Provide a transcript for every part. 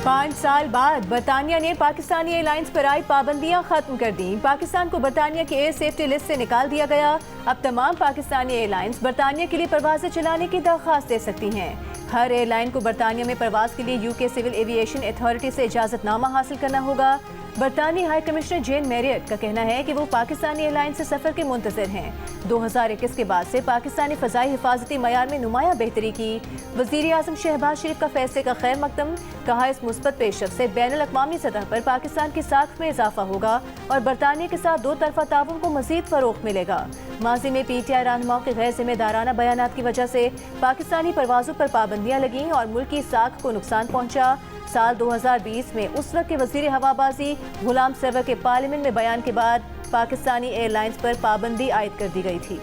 5 साल बाद बरतानिया ने पाकिस्तानी एयरलाइंस पर आयद पाबंदियां खत्म कर दी। पाकिस्तान को बरतानिया की एयर सेफ्टी लिस्ट से निकाल दिया गया। अब तमाम पाकिस्तानी एयरलाइंस बरतानिया के लिए परवाजें चलाने की दरख्वास्त दे सकती हैं। हर एयरलाइन को बरतानिया में परवाज के लिए यूके सिविल एविएशन अथॉरिटी से इजाजतनामा हासिल करना होगा। बरतानी हाई कमिश्नर जेन मैरियट का कहना है कि वो पाकिस्तानी एयरलाइन से सफर के मुंतज़िर हैं। 2021 के बाद से पाकिस्तानी फ़ज़ाई हिफाजती मयार में नुमाया बेहतरी की। वज़ीर आज़म शहबाज शरीफ का फैसले का खैर मकदम, कहा इस मुस्बत पेशरफ से बैनुल अक़वामी सतह पर पाकिस्तान की साख में इजाफा होगा और बरतानिया के साथ दो तरफा ताउन को मज़ीद फ़रोग़ मिलेगा। माजी में PTI रहनुमाओं के गैर जिम्मेदाराना बयानात की वजह से पाकिस्तानी परवाज़ों पर पाबंदियाँ लगीं और मुल्क की साख को नुकसान पहुँचा। साल 2020 में उस वक्त के वज़ीर हवाबाजी गुलाम सरवर के पार्लियामेंट में बयान के बाद पाकिस्तानी एयरलाइंस पर पाबंदी आयद कर दी गई थी।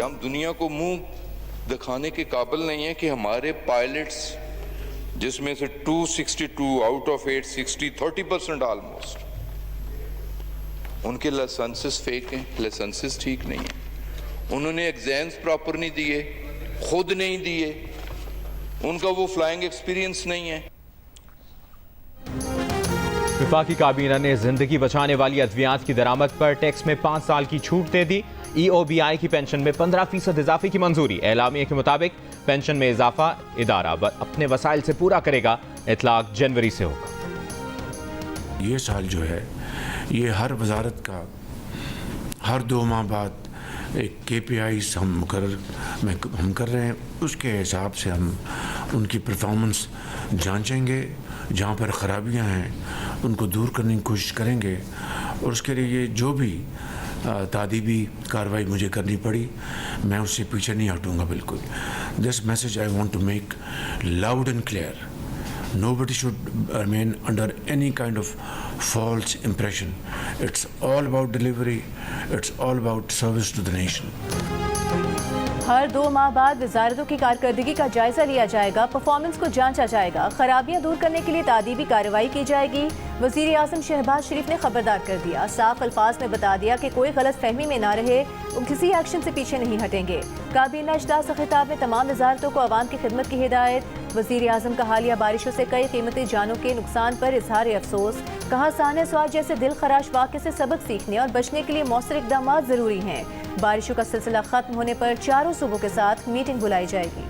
हम दुनिया को मुंह दिखाने के काबिल नहीं है कि हमारे पायलट्स, जिसमें से 262 आउट ऑफ 860 30% ऑलमोस्ट, उनके लाइसेंसेस फेक हैं, लाइसेंसेस ठीक नहीं है। उन्होंने एग्जाम्स प्रॉपर नहीं दिए, खुद नहीं दिए, उनका वो फ्लाइंग एक्सपीरियंस नहीं है। वफाकी काबीना ने जिंदगी बचाने वाली अद्वियात की दरामद पर टैक्स में 5 साल की छूट दे दी। EOBI की पेंशन में 15% इजाफे की मंजूरी। एलामिया के मुताबिक पेंशन में इजाफा इदारा अपने वसाइल से पूरा करेगा। इतलाक जनवरी से होगा। ये साल जो है ये हर वजारत का हर 2 माह बाद एक KPIs हम कर रहे हैं। उसके हिसाब से हम उनकी परफॉर्मेंस जांचेंगे, जहाँ पर ख़राबियाँ हैं उनको दूर करने की कोशिश करेंगे और उसके लिए जो भी तादीबी कार्रवाई मुझे करनी पड़ी मैं उससे पीछे नहीं हटूँगा। बिल्कुल। This message I want to make loud and clear. Nobody should remain under any kind of false impression. It's all about delivery. It's all about service to the nation. हर 2 माह बाद वजारतों की कारकर्दगी का जायजा लिया जाएगा, परफॉर्मेंस को जांचा जाएगा, खराबियां दूर करने के लिए तादीबी कार्रवाई की जाएगी। वज़ीर आज़म शहबाज शरीफ ने खबरदार कर दिया, साफ अल्फाज में बता दिया कि कोई गलत फहमी में ना रहे, वो किसी एक्शन से पीछे नहीं हटेंगे। काबीना इजलास से खिताब में तमाम वजारतों को आवाम की खिदमत की हिदायत। वज़ीर आज़म का हालिया बारिशों से कई कीमती जानों के नुकसान पर इजहार अफसोस। कहा साने स्वाद जैसे दिल खराश वाक़े से सबक सीखने और बचने के लिए मौसर इक़दाम ज़रूरी हैं। बारिशों का सिलसिला खत्म होने पर चारों सूबों के साथ मीटिंग बुलाई जाएगी।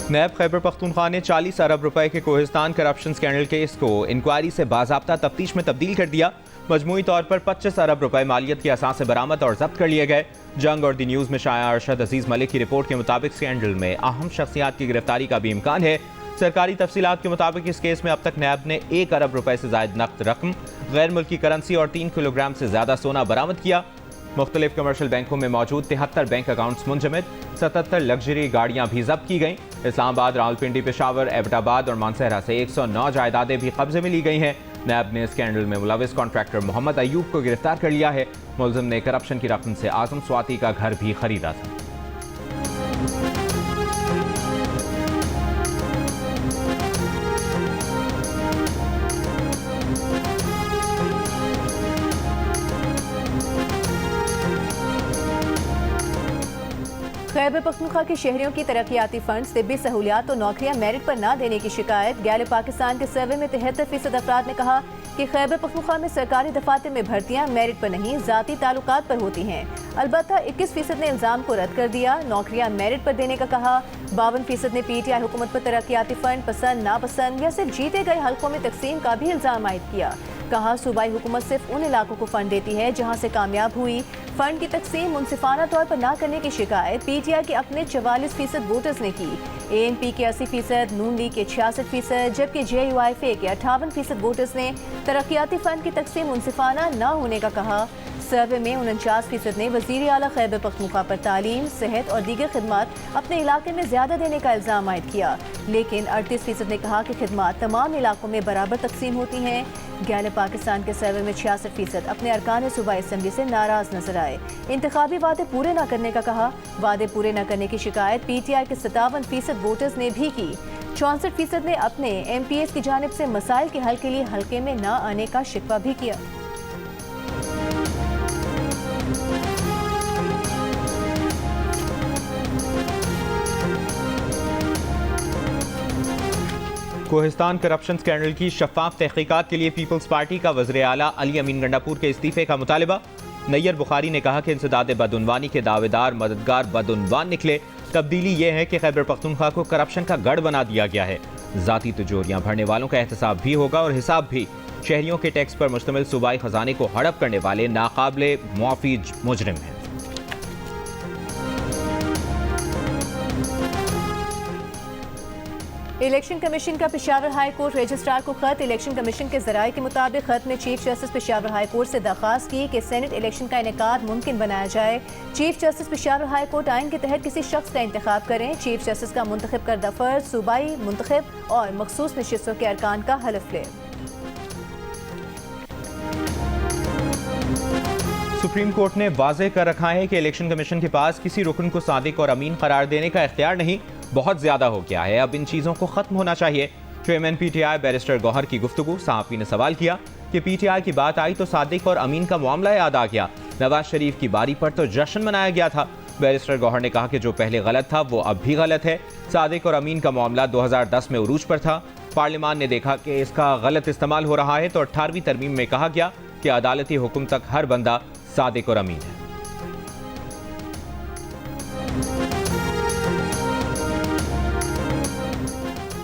नैब खैबर पख्तूनख्वा ने 40 अरब रुपए के कोहिस्तान करप्शन स्कैंडल केस को इंक्वायरी से बाज़ाब्ता तफ्तीश में तब्दील कर दिया। मजमूई तौर पर 25 अरब रुपए मालियत के असासे बरामद और जब्त कर लिए गए। जंग और दी न्यूज़ में शाया अरशद अजीज मलिक की रिपोर्ट के मुताबिक स्कैंडल में अहम शख्सियात की गिरफ्तारी का भी इम्कान है। सरकारी तफसीलात के मुताबिक इस केस में अब तक नैब ने 1 अरब रुपए से जायद नकद रकम, गैर मुल्की करेंसी और 3 किलोग्राम से ज्यादा सोना बरामद किया। मुख्तलिफ कमर्शियल बैंकों में मौजूद 73 बैंक अकाउंट्स मुंजमद, 77 लग्जरी गाड़ियां भी जब्त की गईं। इस्लामाबाद, रावलपिंडी, पेशावर, एबटाबाद और मानसहरा से 109 जायदादें भी कब्जे में ली गई हैं। नैब ने स्कैंडल में मुलविस कॉन्ट्रैक्टर मोहम्मद अयूब को गिरफ्तार कर लिया है। मुलजिम ने करप्शन की रकम से आजम स्वाति का घर भी खरीदा था। खैबर पख्तूनख्वा के शहरियों की तरक्याती फंड, तिब्बी सहूलियात और नौकरियां मेरिट पर न देने की शिकायत। गैलिब पाकिस्तान के सर्वे में 73% अफराद ने कहा कि खैबर पख्तूनख्वा में सरकारी दफातर में भर्तियां मेरिट पर नहीं, जाती ताल्लुकात पर होती हैं। अलबत्ता 21% ने इल्जाम को रद्द कर दिया, नौकरियां मेरिट पर देने का कहा। 52% ने PTI हुकूमत पर तरक्याती फंड पसंद नापसंद या सिर्फ जीते गए हल्कों में तकसीम का भी इल्जाम आयद किया। कहा सूबाई हुकूमत सिर्फ उन इलाकों को फंड देती है जहाँ से कामयाब हुई। फंड की तकसीम मुनसिफाना तौर पर न करने की शिकायत PTI के अपने 44% वोटर्स ने की। ANP के 80%, नून लीग के 66%, जबकि JUIFA के 58% वोटर्स ने तरक्याती फंड की तकसीम मुनसिफाना न होने का कहा। सर्वे में 49% ने वज़ीर आला खैबर पख्तूनख्वा पर तालीम, सेहत और दीगर खिदमात अपने इलाके में ज़्यादा देने का इल्ज़ाम आयद किया, लेकिन 38% ने कहा कि खिदमात तमाम इलाकों में बराबर तकसीम होती हैं। गैलप पाकिस्तान के सर्वे में 66% अपने अरकान सूबाई असम्बली से नाराज़ नजर आए। इंतखाबी वादे पूरे न करने का कहा। वादे पूरे न करने की शिकायत PTI के 57% वोटर्स ने भी की। 64% ने अपने MPs की जानिब से मसाइल के हल के लिए हल्के में न आने का शिकवा भी किया। कोहिस्तान करप्शन स्कैंडल की शफाफ तहकीकात के लिए पीपल्स पार्टी का वज़ीर आला अली अमीन गंडापुर के इस्तीफे का मुतालबा। नैयर बुखारी ने कहा कि इंसदाद बदउनवानी के दावेदार मददगार बदउनवान निकले। तब्दीली ये है कि खैबर पख्तूनख्वा को करप्शन का गढ़ बना दिया गया है। ज़ाती तिजोरियां भरने वालों का एहतसाब भी होगा और हिसाब भी। शहरियों के टैक्स पर मुश्तमिल सूबाई खजाने को हड़प करने वाले नाकाबिले मुआफ़ी मुजरिम हैं। इलेक्शन कमीशन का पेशावर हाई कोर्ट रजिस्ट्रार को खत। इलेक्शन कमीशन के जराये के मुताबिक खत में chief justice Peshawar high court से दरख्वास्त की कि सेनेट इलेक्शन का इनेकाद मुमकिन बनाया जाए। Chief justice Peshawar high court आइन के तहत किसी शख्स का इंतखाब करें। चीफ जस्टिस का मुंतखब करदा फर्द सूबाई मुंतखब और मखसूस नशिस्तों के अरकान का हलफ ले। सुप्रीम कोर्ट ने वाज़ेह कर रखा है कि इलेक्शन कमीशन के पास किसी रुकन को सादिक और अमीन करार देने का इख्तियार नहीं, बहुत ज्यादा हो गया है, अब इन चीजों को खत्म होना चाहिए। चेयरमैन PTI बैरिस्टर गौहर की गुफ्तगू। सहाफ़ी ने सवाल किया कि PTI की बात आई तो सादिक और अमीन का मामला याद आ गया। नवाज शरीफ की बारी पर तो जश्न मनाया गया था। बैरिस्टर गौहर ने कहा कि जो पहले गलत था वो अब भी गलत है। सादिक और अमीन का मामला 2010 में उरूज पर था। पार्लियामान ने देखा कि इसका गलत इस्तेमाल हो रहा है तो 18वीं तरमीम में कहा गया कि अदालती हुक्म तक हर बंदा सादिक और अमीन है।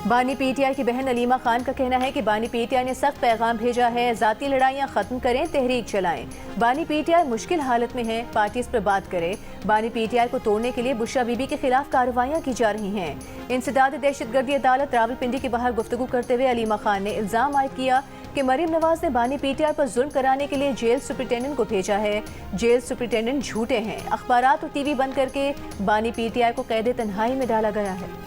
बानी PTI की बहन अलीमा खान का कहना है कि बानी PTI ने सख्त पैगाम भेजा है, जाती लड़ाइयाँ खत्म करें, तहरीक चलाएं। बानी PTI मुश्किल हालत में है, पार्टी इस पर बात करे। बानी PTI को तोड़ने के लिए बुशरा बीबी के खिलाफ कार्रवाइयाँ की जा रही हैं। इंसदाद दहशतगर्दी अदालत रावलपिंडी के बाहर गुफ्तगू करते हुए अलीमा खान ने इल्जाम आयद किया कि मरीम नवाज ने बानी PTI पर जुल्म कराने के लिए जेल सुपरिटेंडेंट को भेजा है। जेल सुपरिटेंडेंट झूठे हैं। अखबारात और TV बंद करके बानी PTI को कैद तन्हाई में डाला गया है।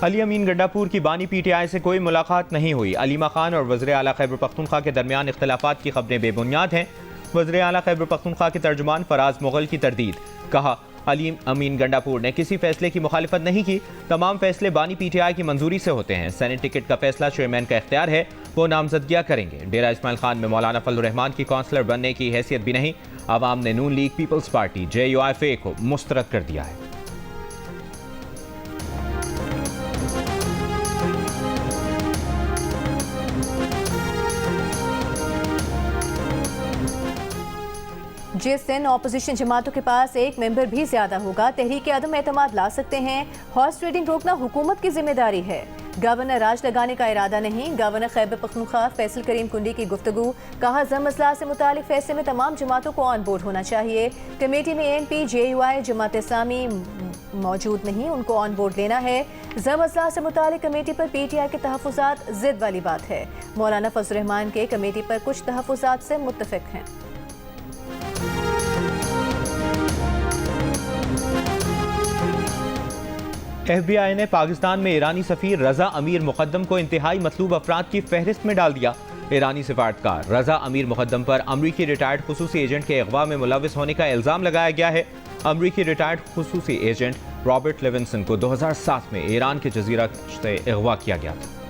अली अमीन गंडापुर की बानी PTI से कोई मुलाकात नहीं हुई। अलीमा खान और वज़ीर आला खैबर पख्तूनख्वा के दरमियान इख्तिलाफात की खबरें बेबुनियाद हैं। वज़ीर आला खैबर पख्तूनख्वा के तर्जुमान फराज मुगल की तरदीद। कहा अली अमीन गंडापुर ने किसी फैसले की मुखालिफत नहीं की, तमाम फैसले बानी PTI की मंजूरी से होते हैं। सेनेट टिकट का फैसला चेयरमैन का इख्तियार है, वो नामजदगियाँ करेंगे। डेरा इस्माइल खान में मौलाना फजलुर रहमान की काउंसलर बनने की हैसियत भी नहीं। आवाम ने नून लीग पीपल्स पार्टी JUIFA को मुस्तरद कर दिया है। जिस दिन ऑपोजिशन जमातों के पास एक मेंबर भी ज्यादा होगा, तहरीक अदम एतमाद ला सकते हैं। हॉर्स ट्रेडिंग रोकना हुकूमत की जिम्मेदारी है, गवर्नर राज लगाने का इरादा नहीं। गवर्नर खैबर पख्तूनख्वा फैसल करीम कुंडी की गुफ्तगू। कहा जम मसला से मुतालिक फैसले में तमाम जमातों को ऑन बोर्ड होना चाहिए। कमेटी में ANP JUI जमात इस्लामी मौजूद नहीं, उनको ऑन बोर्ड लेना है। जम मसला से मुतालिक कमेटी पर PTI के तहफ़्फ़ुज़ात जिद वाली बात है। मौलाना फजलुर रहमान के कमेटी पर कुछ तहफ़्फ़ुज़ात से मुत्तफ़िक हैं। FBI ने पाकिस्तान में ईरानी सफ़ीर रज़ा अमीर मुक़द्दम को इंतहाई मतलूब अफराद की फहरिस्त में डाल दिया। ईरानी सिफारतकार रज़ा अमीर मुक़द्दम पर अमरीकी रिटायर्ड खुसूसी एजेंट के अगवा में मुलविस होने का इल्ज़ाम लगाया गया है। अमरीकी रिटायर्ड खुसूसी एजेंट रॉबर्ट लेविंसन को 2007 में ईरान के जजीरा से अगवा किया गया था।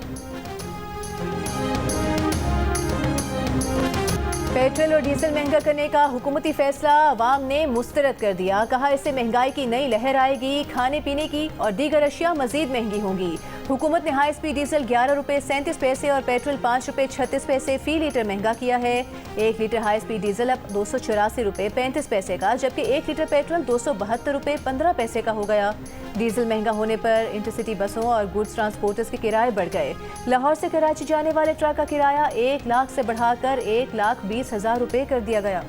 पेट्रोल और डीजल महंगा करने का हुकूमती फैसला अवाम ने मुस्तरद कर दिया। कहा इससे महंगाई की नई लहर आएगी, खाने पीने की और दीगर अशिया मजीद महंगी होंगी। हुकूमत ने हाई स्पीड डीजल 11 रुपये 37 पैसे और पेट्रोल 5 रुपये 36 पैसे फी लीटर महंगा किया है। 1 लीटर हाई स्पीड डीजल अब 284 रुपये 35 पैसे का, जबकि 1 लीटर पेट्रोल 272 रुपये 15 पैसे का हो गया। डीजल महंगा होने पर इंटरसिटी बसों और गुड्स ट्रांसपोर्टर्स के किराए बढ़ गए। लाहौर से कराची जाने वाले ट्रक का किराया 1 लाख से बढ़ाकर 1,20,000 रुपये कर दिया गया।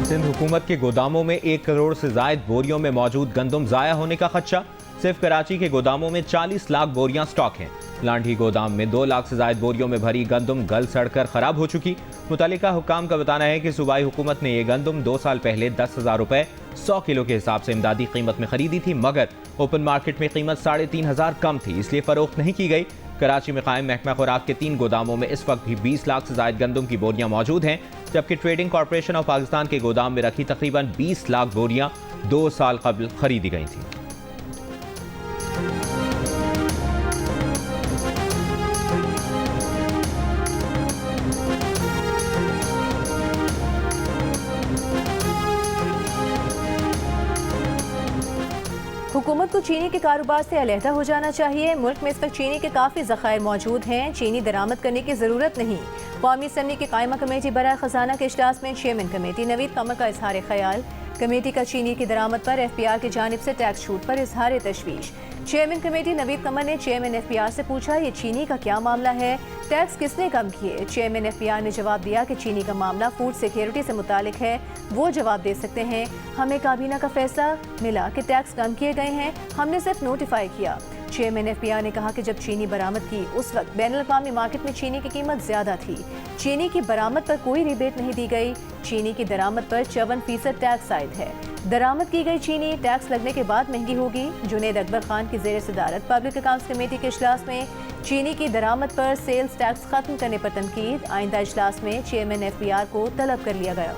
सिंध हुकूमत के गोदामों में 1 करोड़ से जायद बोरियों में मौजूद गंदम जाया होने का खदशा। सिर्फ कराची के गोदामों में 40 लाख बोरियां स्टॉक हैं। लांढी गोदाम में 2 लाख से जायद बोरियों में भरी गंदम गल सड़कर खराब हो चुकी। मुतल्लिका हुक्काम का बताना है कि सूबाई हुकूमत ने यह गंदम 2 साल पहले 10,000 रुपए 100 किलो के हिसाब से इमदादी कीमत में खरीदी थी, मगर ओपन मार्केट में कीमत 3,500 कम थी, इसलिए फरोख्त नहीं की गई। कराची में कायम महकमा खुराक के 3 गोदामों में इस वक्त भी 20 लाख से जायद गंदम की बोरियां मौजूद हैं, जबकि ट्रेडिंग कॉरपोरेशन ऑफ पाकिस्तान के गोदाम में रखी तकरीबन 20 लाख बोरियां 2 साल कबल खरीदी गई थी। हुकूमत को चीनी के कारोबार से अलहदा हो जाना चाहिए। मुल्क में इस वक्त चीनी के काफ़ी ज़खायर मौजूद हैं, चीनी दरामद करने की ज़रूरत नहीं। कौमी असम्बली की कायमा कमेटी बराए खजाना के इजलास में चेयरमैन कमेटी नवीद कमर का इजहार ख्याल। कमेटी का चीनी की दरामद पर FPR की जानिब से टैक्स छूट पर इजहार तशवीश। चेयरमैन कमेटी नवीद कमर ने चेयरमैन FPR से पूछा, ये चीनी का क्या मामला है, टैक्स किसने कम किए? चेयरमैन FPR ने जवाब दिया कि चीनी का मामला फूड सिक्योरिटी से मुतालिक है, वो जवाब दे सकते हैं। हमें काबीना का फैसला मिला कि टैक्स कम किए गए हैं, हमने सिर्फ नोटिफाई किया। चेयरमैन FPR ने कहा कि जब चीनी बरामद की उस वक्त बैनुल-अक़वामी मार्केट में चीनी की कीमत ज्यादा थी। चीनी की बरामद पर कोई रिबेट नहीं दी गई। चीनी की दरामद पर 54% टैक्स आयद है। दरामद की गई चीनी टैक्स लगने के बाद महंगी होगी। जुनैद अकबर खान की ज़ेर सदारत पब्लिक अकाउंट्स कमेटी के इजलास में चीनी की दरामद पर सेल्स टैक्स खत्म करने पर तनकीद। आइंदा इजलास में चेयरमैन FPR को तलब कर लिया गया।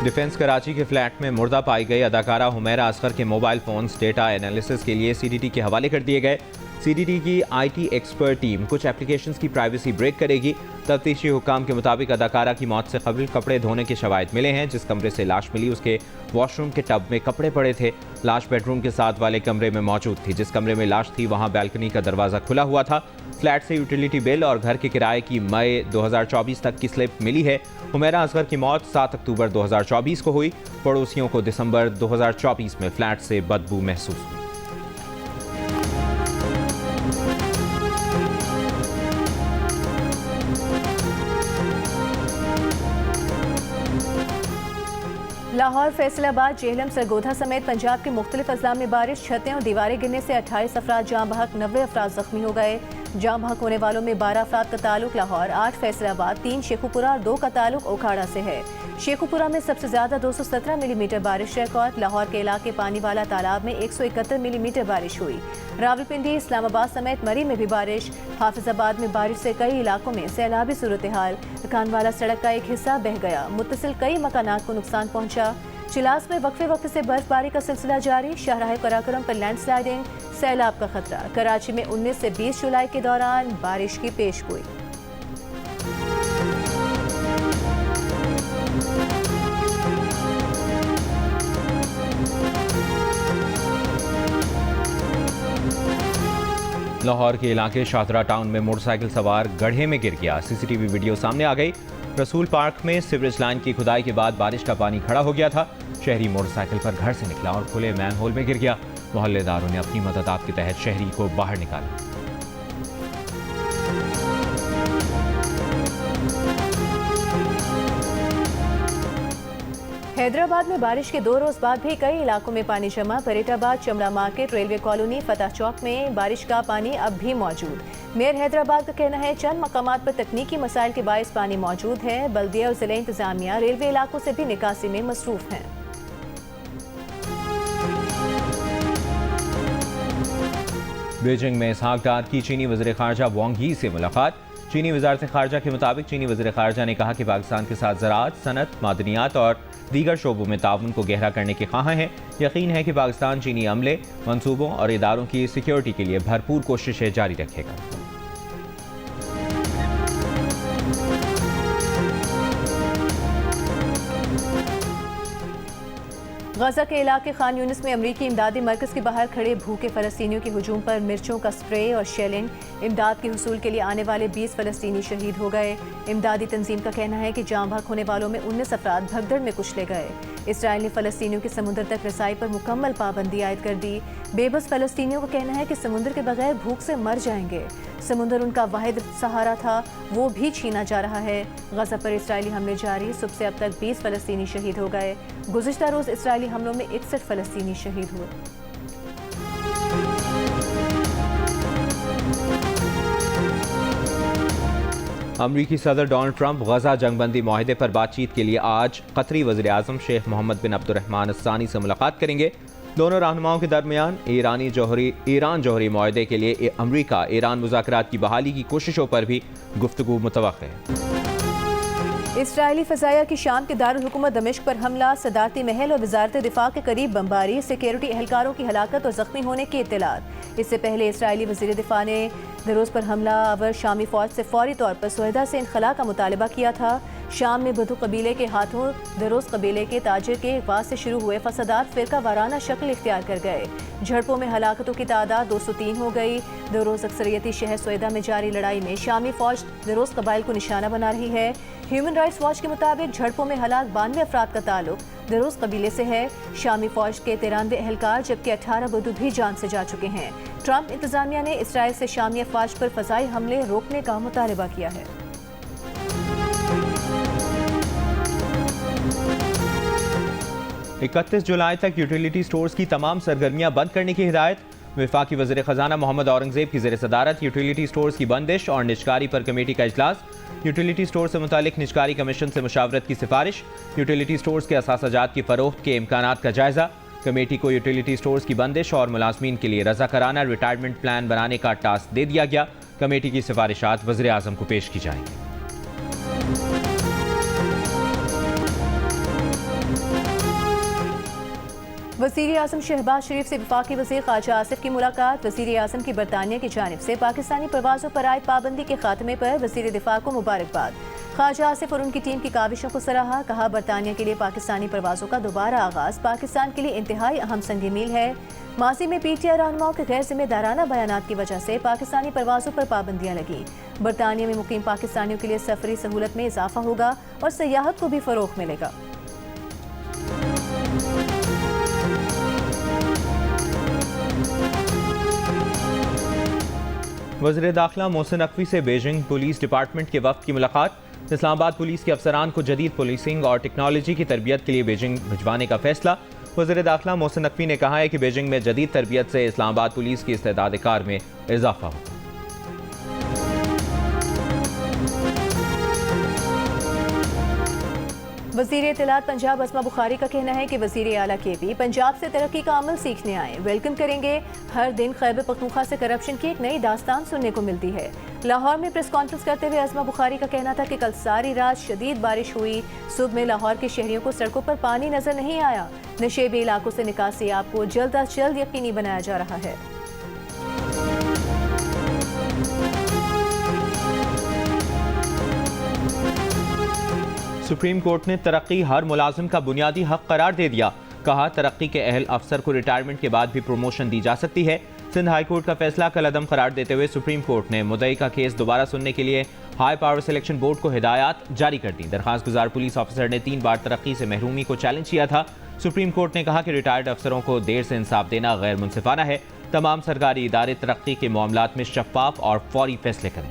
डिफेंस कराची के फ्लैट में मुर्दा पाई गई अदाकारा हुमैरा असगर के मोबाइल फोन्स डेटा एनालिसिस के लिए CDT के हवाले कर दिए गए। CDT की IT एक्सपर्ट टीम कुछ एप्लीकेशंस की प्राइवेसी ब्रेक करेगी। तफ्तीशी हुक्काम के मुताबिक अदाकारा की मौत से कबल कपड़े धोने के शवाहिद मिले हैं। जिस कमरे से लाश मिली उसके वॉशरूम के टब में कपड़े पड़े थे। लाश बेडरूम के साथ वाले कमरे में मौजूद थी। जिस कमरे में लाश थी वहाँ बैल्कनी का दरवाज़ा खुला हुआ था। फ्लैट से यूटिलिटी बिल और घर के किराए की मई 2024 तक की स्लिप मिली है। हुमैरा असगर की मौत 7 अक्टूबर 2024 को हुई। पड़ोसियों को दिसंबर 2024 में फ्लैट से बदबू महसूस हुई। लाहौर, फैसलाबाद, जेहलम, सरगोधा समेत पंजाब के मुख्तलिफ अजला में बारिश, छतें और दीवारें गिरने से 28 अफराद जाँ बहक, 90 अफराद जख्मी हो गए। जाँ बहक होने वालों में 12 अफराद का ताल्लुक लाहौर, 8 फैसलाबाद, 3 शेखुपुरा और 2 का ताल्लुक ओखाड़ा से है। शेखुपुरा में सबसे ज्यादा 217 मिलीमीटर बारिश रिकॉर्ड। लाहौर के इलाके पानी वाला तालाब में 171 मिलीमीटर बारिश हुई। रावलपिंडी, इस्लामाबाद समेत मरी में भी बारिश। हाफिजाबाद में बारिश से कई इलाकों में सैलाबी सूरत हाल। कानवाला सड़क का एक हिस्सा बह गया। मुत्तसिल कई मकानात को नुकसान पहुंचा। चिलास में वक्फे वक्त से बर्फबारी का सिलसिला जारी। शाहराह कराकोरम पर लैंडस्लाइडिंग, सैलाब का खतरा। कराची में 19 से 20 जुलाई के दौरान बारिश की पेशगोई। लाहौर के इलाके शाहतरा टाउन में मोटरसाइकिल सवार गड्ढे में गिर गया। CCTV वीडियो सामने आ गई। रसूल पार्क में सीवरेज लाइन की खुदाई के बाद बारिश का पानी खड़ा हो गया था। शहरी मोटरसाइकिल पर घर से निकला और खुले मैनहोल में गिर गया। मोहल्लेदारों ने अपनी मदद के तहत शहरी को बाहर निकाला। हैदराबाद में बारिश के 2 रोज बाद भी कई इलाकों में पानी जमा। परेटाबाद, चमड़ा मार्केट, रेलवे कॉलोनी, फतह चौक में बारिश का पानी अब भी मौजूद। मेयर हैदराबाद का कहना है चंद मकामात पर तकनीकी मसाइल के बायस पानी मौजूद है। बल्दिया और जिला इंतजामिया रेलवे इलाकों से भी निकासी में मसरूफ हैं। बीजिंग में इसहाक डार की चीनी वज़ीर ख़ारजा वांग यी से मुलाकात। चीनी वज़ारत ख़ारजा के मुताबिक चीनी वज़ीर ख़ारजा ने कहा कि पाकिस्तान के साथ ज़राअत, सनत, मादनियात और दीगर शोबों में ताउन को गहरा करने के ख्वाह हैं। यकीन है कि पाकिस्तान चीनी अमले, मंसूबों और इदारों की सिक्योरिटी के लिए भरपूर कोशिशें जारी रखेगा। गजा के इलाके खान यूनिस में अमरीकी इमदादी मरकज़ के बाहर खड़े भूखे फ़लस्तीनियों के हुजूम पर मिर्चों का स्प्रे और शेलिंग। इमदाद के हुसूल के लिए आने वाले 20 फ़लस्तीनी शहीद हो गए। इमदादी तंजीम का कहना है कि जाँ बहक होने वालों में 19 अफराद भगदड़ में कुचले गए। इसराइल ने फ़लस्तीनियों की समुद्र तक रसाई पर मुकम्मल पाबंदी आयद कर दी। बेबस फ़लस्तीनियों का कहना है कि समुद्र के बगैर भूख से मर जाएंगे। समुद्र उनका वाहिद सहारा था, वो भी छीना जा रहा है। गजा पर इसराइली हमले जारी, सुबह से अब तक 20 फ़लस्तीनी शहीद हो गए। गुज़िश्ता रोज़ इसराइली हमलों में 61 फ़लस्तीनी शहीद हुए। अमरीकी सदर डोनाल्ड ट्रंप गजा जंगबंदी माहिदे पर बातचीत के लिए आज कतरी वज़ीर आज़म शेख मोहम्मद बिन अब्दुर्रहमान अस्सानी से मुलाकात करेंगे। दोनों रहनुमाओं के दरमियान ईरान जौहरी माहिदे के लिए अमरीका ईरान मुज़ाकरात की बहाली की कोशिशों पर भी गुफ्तगू मुतवक्किल है। इसराइली फ़ज़ाया की शाम के दारुल हुकूमत दमिश्क पर हमला, सदारती महल और वज़ारत दिफा के करीब बमबारी, सिक्योरिटी एहलकारों की हलाकत और ज़ख्मी होने की इत्तलात। इससे पहले इसराइली वज़ीर दिफा ने दरोज़ पर हमला आवर शामी फ़ौज से फौरी तौर पर सोहदा से इनखला का मुतालबा किया था। शाम में बदू कबीले के हाथों दरोज़ कबीले के ताजिर के अगवा से शुरू हुए फसादात फ़िरका वाराना शक्ल इख्तियार कर गए। झड़पों में हलाकतों की तादाद 203 हो गई। दरोज़ अक्सरियती शहर सोएदा में जारी लड़ाई में शामी फ़ौज दरोज़ कबाइल को निशाना बना रही है। ह्यूमन राइट्स वॉच के मुताबिक झड़पों में हलाक 92 अफराद का ताल्लुक दरोज़ कबीले से है। शामी फ़ौज के 93 एहलकार जबकि 18 बदू भी जान से जा चुके हैं। ट्रंप इंतज़ामिया ने इसराइल से शामी अफवाज पर फ़ज़ाई हमले रोकने का मुतालबा किया है। 31 जुलाई तक यूटिलिटी स्टोर्स की तमाम सरगर्मियां बंद करने की हिदायत। वफाकी वज़ीर ख़जाना मोहम्मद औरंगज़ेब की ज़ेर सदारत यूटिलिटी स्टोर्स की बंदिश और निजकारी पर कमेटी का इजलास। यूटिलिटी स्टोर से मुतालिक निजकारी कमीशन से मुशावरत की सिफारिश। यूटिलिटी स्टोर्स के असासाजात की फ़रोख्त के इम्कानात का जायज़ा। कमेटी को यूटिलिटी स्टोर्स की बंदिश और मुलाजमीन के लिए रज़ा कराना रिटायरमेंट प्लान बनाने का टास्क दे दिया गया। कमेटी की सिफारिशात वज़ीर आज़म को पेश की जाएंगी। वज़ीर आज़म शहबाज शरीफ से वफाकी वज़ीर ख्वाजा आसिफ की मुलाकात। वज़ीर आज़म की बरतानिया की जानिब से पाकिस्तानी परवाज़ों पर आयद पाबंदी के खात्मे पर वज़ीर दिफा को मुबारकबाद। ख्वाजा आसिफ और उनकी टीम की काविशों को सराहा। कहा बरतानिया के लिए पाकिस्तानी परवाज़ों का दोबारा आगाज़ पाकिस्तान के लिए इंतहाई अहम संग मील है। माजी में पीटीआई रहनुमाओं के गैर जिम्मेदाराना बयानात की वजह से पाकिस्तानी परवाज़ों पर पाबंदियाँ लगी। बरतानिया में मुकीम पाकिस्तानियों के लिए सफरी सहूलत में इजाफा होगा और सयाहत को भी फ़रोग़ मिलेगा। वज़ीर दाखिला मोहसिन नकवी से बीजिंग पुलिस डिपार्टमेंट के वफ़द की मुलाकात। इस्लामाबाद पुलिस के अफसरान को जदीद पुलिसिंग और टेक्नोलॉजी की तरबियत के लिए बीजिंग भिजवाने का फैसला। वज़ीर दाखिला मोहसिन नकवी ने कहा है कि बीजिंग में जदीद तरबियत से इस्लामाबाद पुलिस की इस्तेदाद कार में इजाफा होगा। वज़ीर इत्तलात पंजाब अस्मा बुखारी का कहना है कि वज़ीर आला केपी पंजाब से तरक्की का अमल सीखने आए, वेलकम करेंगे। हर दिन खैबर पख्तूनख्वा से करप्शन की एक नई दास्तान सुनने को मिलती है। लाहौर में प्रेस कॉन्फ्रेंस करते हुए अस्मा बुखारी का कहना था कि कल सारी रात शदीद बारिश हुई। सुबह में लाहौर के शहरियों को सड़कों पर पानी नजर नहीं आया। नशेबी इलाकों से निकासी आपको जल्द अज जल्द यकीनी बनाया जा रहा है। सुप्रीम कोर्ट ने तरक्की हर मुलाजिम का बुनियादी हक करार दे दिया। कहा तरक्की के अहल अफसर को रिटायरमेंट के बाद भी प्रमोशन दी जा सकती है। सिंध हाई कोर्ट का फैसला कल अदम करार देते हुए सुप्रीम कोर्ट ने मुद्दई का केस दोबारा सुनने के लिए हाई पावर सिलेक्शन बोर्ड को हिदायत जारी कर दी। दरखास्त गुजार पुलिस ऑफिसर ने 3 बार तरक्की से महरूमी को चैलेंज किया था। सुप्रीम कोर्ट ने कहा कि रिटायर्ड अफसरों को देर से इंसाफ देना गैर मुनसिफाना है। तमाम सरकारी इदारे तरक्की के मामलात में शफाफ और फौरी फैसले करें।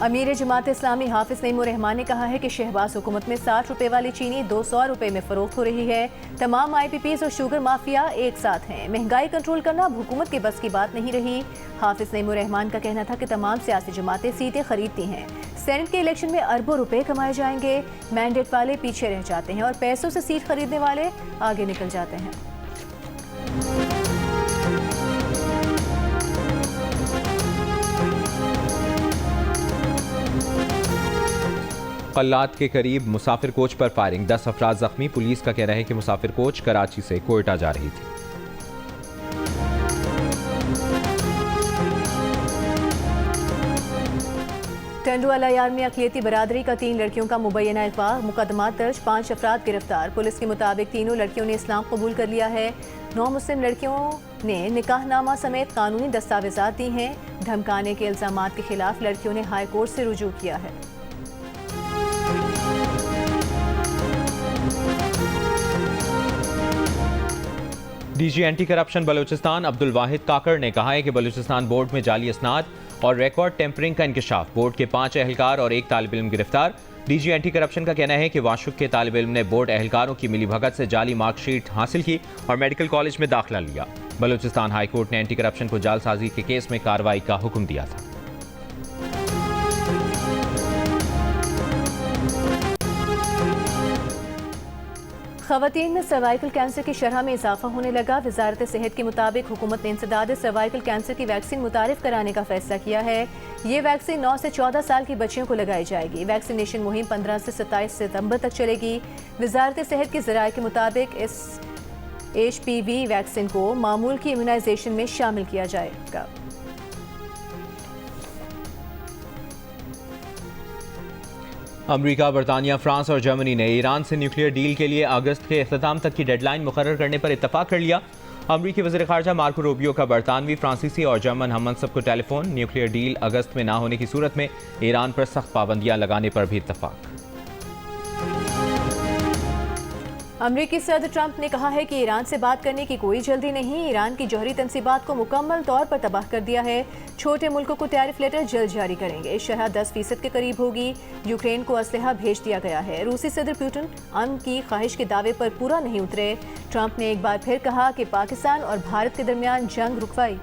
अमीर जमात इस्लामी हाफिज नईम उर रहमान ने कहा है कि शहबाज हुकूमत में 60 रुपए वाली चीनी 200 रुपए में फरोख्त हो रही है। तमाम IPPs और शुगर माफिया एक साथ हैं। महंगाई कंट्रोल करना हुकूमत के बस की बात नहीं रही। हाफिज नईम उर रहमान का कहना था कि तमाम सियासी जमातें सीटें खरीदती हैं। सेनेट के इलेक्शन में अरबों रुपए कमाए जाएंगे। मैंडेट वाले पीछे रह जाते हैं और पैसों से सीट खरीदने वाले आगे निकल जाते हैं। कल्लात के करीब मुसाफिर कोच पर फायरिंग, 10 अफराद जख्मी। पुलिस का कहना है कि मुसाफिर कोच कराची से कोयटा जा रही थी। टंडुवाला यार में अक़लियती बरादरी का 3 लड़कियों का मुबैना अगवा, मुकदमा दर्ज, 5 अफराद गिरफ्तार। पुलिस के मुताबिक तीनों लड़कियों ने इस्लाम कबूल कर लिया है। 9 मुस्लिम लड़कियों ने निकाहनामा समेत कानूनी दस्तावेजात दी हैं। धमकाने के इल्जामात के खिलाफ लड़कियों ने हाई कोर्ट से रुजू किया है। DG anti corruption Balochistan Abdul Wahid Kakar ने कहा है कि बलूचिस्तान बोर्ड में जाली असनाद और रिकॉर्ड टेम्परिंग का इंकशाफ, बोर्ड के 5 एहलकार और 1 तालिब इल्म गिरफ्तार। डीजी एंटी करप्शन का कहना है कि वाशुक के तालिब इल्म ने बोर्ड एहलकारों की मिलीभगत से जाली मार्कशीट हासिल की और मेडिकल कॉलेज में दाखिला लिया। बलूचिस्तान हाई कोर्ट ने एंटी करप्शन को जालसाजी के केस में कार्रवाई का हुक्म दिया था। ख़वातीन में सर्वाइकल कैंसर की शरह में इजाफा होने लगा। वजारत सेहत के मुताबिक हुकूमत ने इंसदाद सर्वाइकल कैंसर की वैक्सीन मुतारिफ कराने का फैसला किया है। ये वैक्सीन 9 से 14 साल की बच्चियों को लगाई जाएगी। वैक्सीनेशन मुहिम 15 से 27 सितंबर तक चलेगी। वजारत सेहत के ज़राए के मुताबिक इस HPV वैक्सीन को मामूल की इम्यूनाइजेशन में शामिल किया जाएगा। अमेरिका, बरतानिया, फ्रांस और जर्मनी ने ईरान से न्यूक्लियर डील के लिए अगस्त के अख्ताम तक की डेडलाइन मुकर्रर करने पर इत्तफाक कर लिया। अमेरिकी वज़ीर ख़ारजा मार्को रूबियो का बरतानवी, फ्रांसीसी और जर्मन हम मनसब को टेलीफोन। न्यूक्लियर डील अगस्त में ना होने की सूरत में ईरान पर सख्त पाबंदियां लगाने पर भी इत्तफाक। अमरीकी सदर ट्रंप ने कहा है कि ईरान से बात करने की कोई जल्दी नहीं। ईरान की जौहरी तंसीबात को मुकम्मल तौर पर तबाह कर दिया है। छोटे मुल्कों को टैरिफ लेटर जल्द जारी करेंगे। शरह 10% के करीब होगी। यूक्रेन को असलहा भेज दिया गया है। रूसी सदर पुतिन अमन की ख्वाहिश के दावे पर पूरा नहीं उतरे। ट्रंप ने एक बार फिर कहा कि पाकिस्तान और भारत के दरमियान जंग रुकवाई।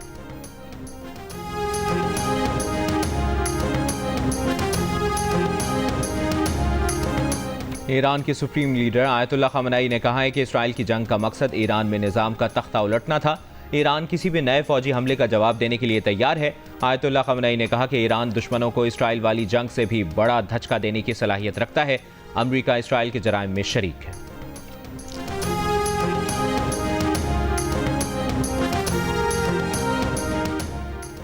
ईरान के सुप्रीम लीडर आयतुल्लाह खamenei ने कहा है कि इसराइल की जंग का मकसद ईरान में निज़ाम का तख्ता उलटना था। ईरान किसी भी नए फौजी हमले का जवाब देने के लिए तैयार है। आयतुल्लाह खamenei ने कहा कि ईरान दुश्मनों को इसराइल वाली जंग से भी बड़ा धचका देने की सलाहियत रखता है। अमेरिका इसराइल के जराइम में शरीक है।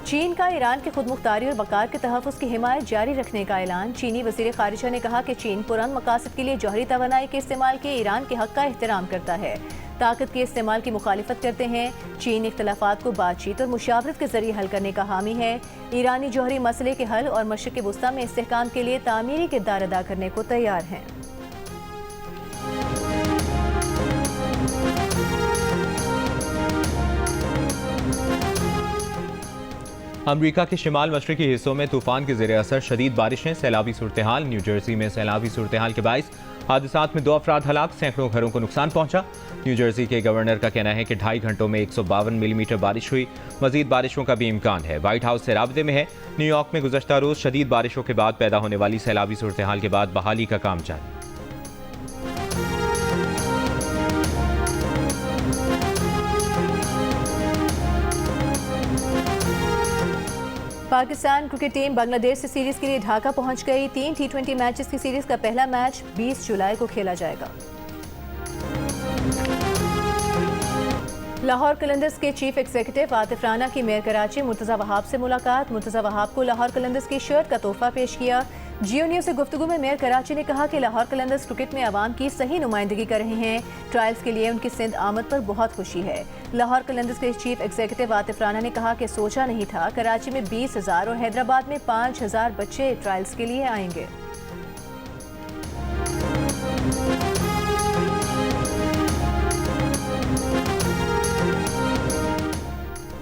चीन का ईरान की खुदमुख्तारी और वक़ार के तहफ़्फ़ुज़ की हिमायत जारी रखने का ऐलान। चीनी वज़ीर ख़ारिजा ने कहा कि चीन पुरान मकासद के लिए जौहरी तवानाई के इस्तेमाल के ईरान के हक़ का एहतराम करता है, ताकत के इस्तेमाल की मुखालिफत करते हैं। चीन इख्तलाफात को बातचीत और मुशावरत के जरिए हल करने का हामी है। ईरानी जौहरी मसले के हल और मशरिक़ वुस्ता में इस्तेहकाम के लिए तामीरी किरदार अदा करने को तैयार हैं। अमेरिका के शिमाल मशरक़ी हिस्सों में तूफान के ज़ेर असर शदीद बारिशें, सैलाबी सूरत हाल। न्यू जर्सी में सैलाबी सूरत हाल के बाइस हादसात में 2 अफराद हलाक, सैकड़ों घरों को नुकसान पहुंचा। न्यू जर्सी के गवर्नर का कहना है कि 2.5 घंटों में 152 मिलीमीटर बारिश हुई। मजीद बारिशों का भी इम्कान है। व्हाइट हाउस से राब्ते में है। न्यूयॉर्क में गुज़श्ता रोज़ शदीद बारिशों के बाद पैदा होने वाली सैलाबी सूरत हाल के बाद बहाली का काम जारी। पाकिस्तान क्रिकेट टीम बांग्लादेश से सीरीज के लिए ढाका पहुंच गई। 3 T20 मैचेस की सीरीज का पहला मैच 20 जुलाई को खेला जाएगा। लाहौर कलंदर्स के चीफ एग्जीक्यूटिव आतिफ राना की मेयर कराची मुर्तज़ा वहाब से मुलाकात। मुर्तज़ा वहाब को लाहौर कलंदर्स की शर्ट का तोहफा पेश किया। जियो न्यूज़ से गुफ्तगू में मेयर कराची ने कहा कि लाहौर कलंदर्स क्रिकेट में आवाम की सही नुमाइंदगी कर रहे हैं। ट्रायल्स के लिए उनकी सिंध आमद पर बहुत खुशी है। लाहौर कलंदर्स के चीफ एग्जीक्यूटिव आतिफ राना ने कहा कि सोचा नहीं था कराची में 20,000 और हैदराबाद में 5,000 बच्चे ट्रायल्स के लिए आएंगे।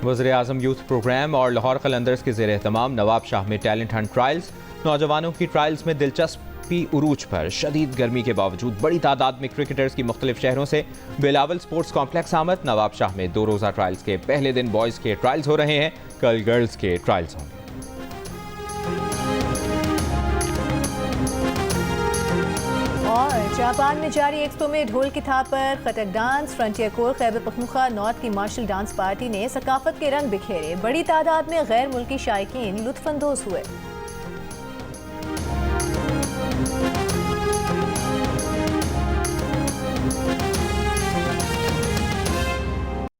वज़ीर-ए-आज़म यूथ प्रोग्राम और लाहौर कलंदर्स के ज़ेर एहतमाम नवाब शाह में टैलेंट हंट ट्रायल्स। नौजवानों की ट्रायल्स में दिलचस्पी उरूज पर। शदीद गर्मी के बावजूद बड़ी तादाद में क्रिकेटर्स की मुख्तलिफ शहरों से बिलावल स्पोर्ट्स कॉम्प्लेक्स आमद। नवाब शाह में 2 रोज़ा ट्रायल्स के पहले दिन बॉयज़ के ट्रायल्स हो रहे हैं। कल गर्ल्स के ट्रायल्स होंगे। और जापान में जारी एक्सपो में ढोल की थाप पर Kathak dance, frontier core, Khyber Pakhtunkhwa north की मार्शल डांस पार्टी ने सकाफत के रंग बिखेरे। बड़ी तादाद में गैर मुल्की शायकीन लुत्फानंदोज हुए।